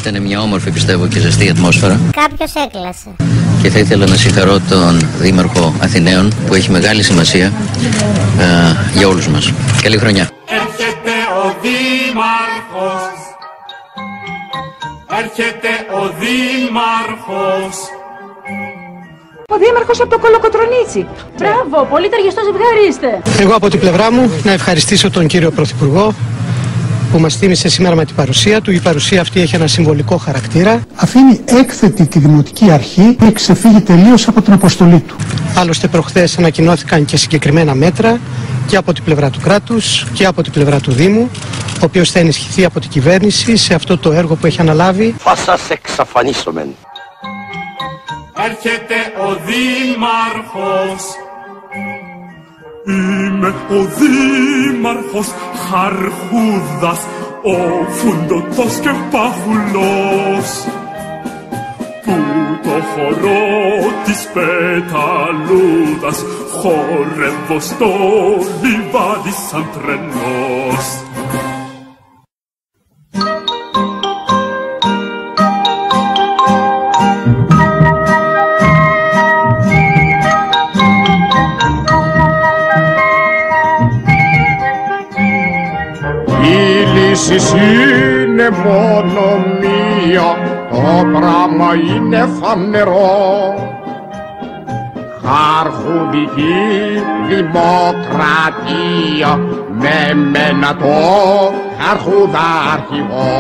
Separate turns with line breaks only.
Ήταν μια όμορφη, πιστεύω, και ζεστή ατμόσφαιρα.
Κάποιος έκλασε.
Και θα ήθελα να συγχαρώ τον Δήμαρχο Αθηναίων, που έχει μεγάλη σημασία για όλους μας. Καλή χρονιά.
Έρχεται ο Δήμαρχος. Έρχεται ο Δήμαρχος.
Ο Δήμαρχος από το Κολοκοτρονίτσι. Μπράβο, πολύ ταιριαστό ζευγάρι είστε.
Εγώ από την πλευρά μου να ευχαριστήσω τον κύριο Πρωθυπουργό που μας θύμισε σήμερα με την παρουσία του. Η παρουσία αυτή έχει ένα συμβολικό χαρακτήρα.
Αφήνει έκθετη τη Δημοτική Αρχή και ξεφύγει τελείως από την αποστολή του.
Άλλωστε προχθές ανακοινώθηκαν και συγκεκριμένα μέτρα και από την πλευρά του κράτους και από την πλευρά του Δήμου, ο οποίος θα ενισχυθεί από την κυβέρνηση σε αυτό το έργο που έχει αναλάβει.
Θα σας εξαφανίσουμε.
Έρχεται ο Δήμαρχος. Είμαι ο Δήμαρχος Χαρχούδας, ο φουντωτός και παχουλός, που το χορό της πεταλούδας χορεύω στο λιβάδι σαν τρελός.
Η λύση είναι μόνο μία, το πράγμα είναι φανερό. Αρχουδική δημοκρατία με μένα το αρχουδάρχηγο.